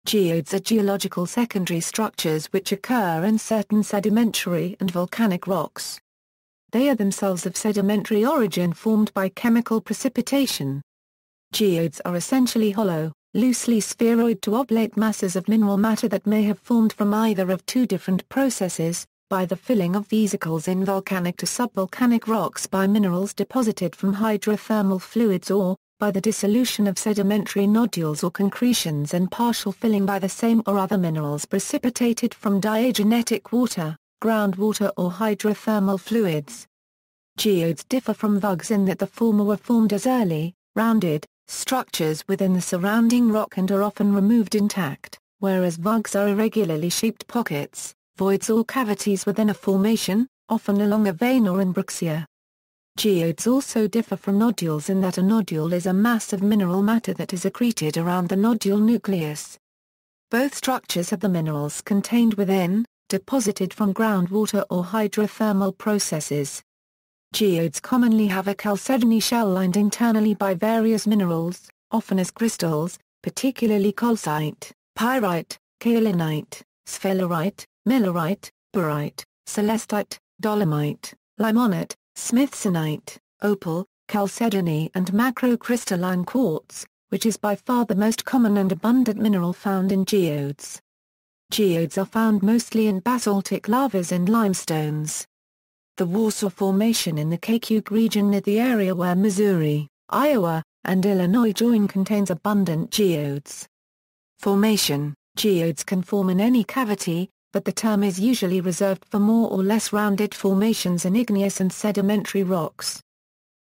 Geodes are geological secondary structures which occur in certain sedimentary and volcanic rocks. They are themselves of sedimentary origin formed by chemical precipitation. Geodes are essentially hollow, loosely spheroid to oblate masses of mineral matter that may have formed from either of two different processes, by the filling of vesicles in volcanic to sub-volcanic rocks by minerals deposited from hydrothermal fluids or, by the dissolution of sedimentary nodules or concretions and partial filling by the same or other minerals precipitated from diagenetic water, groundwater or hydrothermal fluids. Geodes differ from vugs in that the former were formed as early, rounded, structures within the surrounding rock and are often removed intact, whereas vugs are irregularly shaped pockets, voids or cavities within a formation, often along a vein or in breccia. Geodes also differ from nodules in that a nodule is a mass of mineral matter that is accreted around the nodule nucleus. Both structures have the minerals contained within, deposited from groundwater or hydrothermal processes. Geodes commonly have a chalcedony shell lined internally by various minerals, often as crystals, particularly calcite, pyrite, kaolinite, sphelerite, millerite, barite, celestite, dolomite, limonite, smithsonite, opal, chalcedony and macrocrystalline quartz, which is by far the most common and abundant mineral found in geodes. Geodes are found mostly in basaltic lavas and limestones. The Warsaw Formation in the Keokuk region near the area where Missouri, Iowa, and Illinois join contains abundant geodes. Formation: geodes can form in any cavity, but the term is usually reserved for more or less rounded formations in igneous and sedimentary rocks.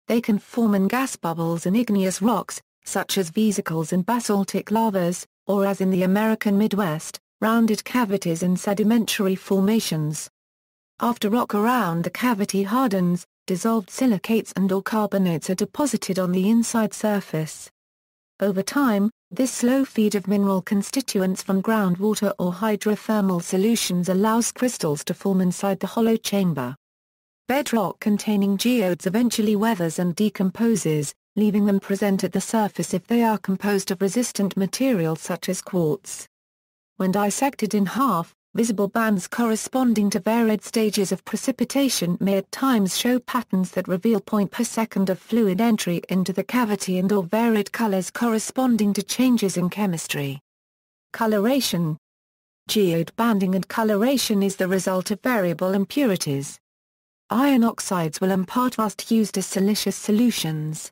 They can form in gas bubbles in igneous rocks, such as vesicles and basaltic lavas, or as in the American Midwest, rounded cavities in sedimentary formations. After rock around the cavity hardens, dissolved silicates and/or carbonates are deposited on the inside surface. Over time, this slow feed of mineral constituents from groundwater or hydrothermal solutions allows crystals to form inside the hollow chamber. Bedrock containing geodes eventually weathers and decomposes, leaving them present at the surface if they are composed of resistant material such as quartz. When dissected in half, visible bands corresponding to varied stages of precipitation may at times show patterns that reveal point per second of fluid entry into the cavity and/or varied colors corresponding to changes in chemistry. Coloration. Geode banding and coloration is the result of variable impurities. Iron oxides will impart rust used as silicious solutions.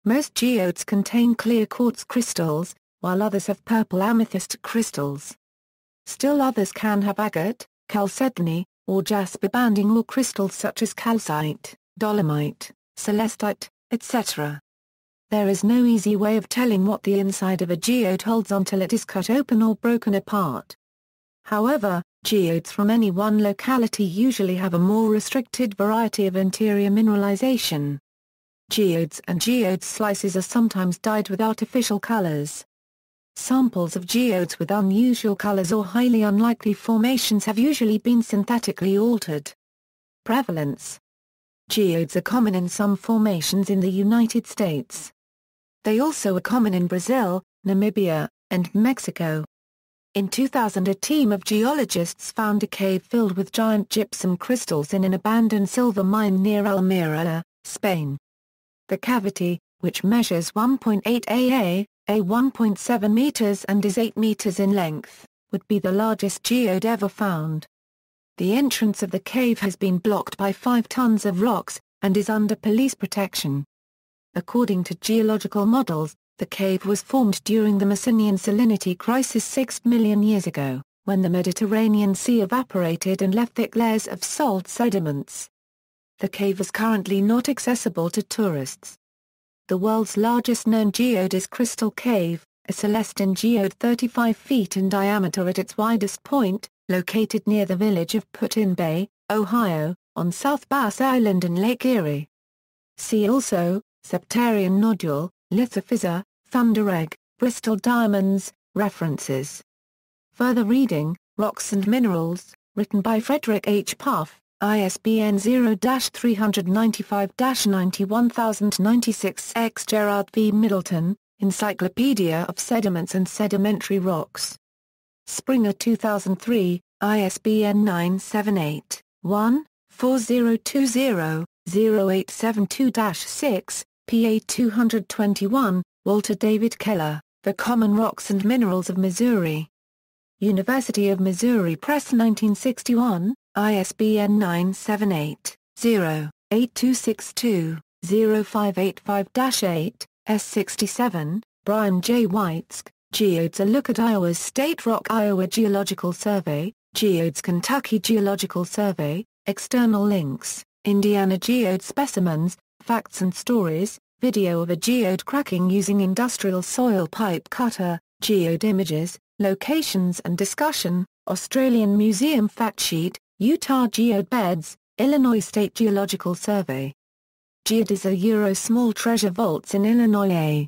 Most geodes contain clear quartz crystals, while others have purple amethyst crystals. Still others can have agate, chalcedony, or jasper banding or crystals such as calcite, dolomite, celestite, etc. There is no easy way of telling what the inside of a geode holds until it is cut open or broken apart. However, geodes from any one locality usually have a more restricted variety of interior mineralization. Geodes and geode slices are sometimes dyed with artificial colors. Samples of geodes with unusual colors or highly unlikely formations have usually been synthetically altered. Prevalence. Geodes are common in some formations in the United States. They also are common in Brazil, Namibia, and Mexico. In 2000 a team of geologists found a cave filled with giant gypsum crystals in an abandoned silver mine near Almería, Spain. The cavity, which measures 1.8 aa, 1.7 meters and is 8 meters in length, would be the largest geode ever found. The entrance of the cave has been blocked by 5 tons of rocks, and is under police protection. According to geological models, the cave was formed during the Messinian salinity crisis 6 million years ago, when the Mediterranean Sea evaporated and left thick layers of salt sediments. The cave is currently not accessible to tourists. The world's largest known geode is Crystal Cave, a Celestin Geode 35 feet in diameter at its widest point, located near the village of Put-in-Bay, Ohio, on South Bass Island in Lake Erie. See also, Septarian Nodule, Lithophysa, Thunder Egg, Bristol Diamonds. References. Further reading, Rocks and Minerals, written by Frederick H. Puff, ISBN 0-395-91096-X. Gerard V. Middleton, Encyclopedia of Sediments and Sedimentary Rocks. Springer 2003, ISBN 978-1-4020-0872-6, PA 221, Walter David Keller, The Common Rocks and Minerals of Missouri. University of Missouri Press 1961, ISBN 978-0-8262-0585-8, S67, Brian J. Weitzke, Geodes. A Look at Iowa's State Rock. Iowa Geological Survey, Geodes. Kentucky Geological Survey, external links, Indiana Geode specimens, facts and stories, video of a geode cracking using industrial soil pipe cutter, geode images, locations and discussion, Australian Museum fact sheet, Utah geode beds, Illinois State Geological Survey. Geodes are small treasure vaults in Illinois.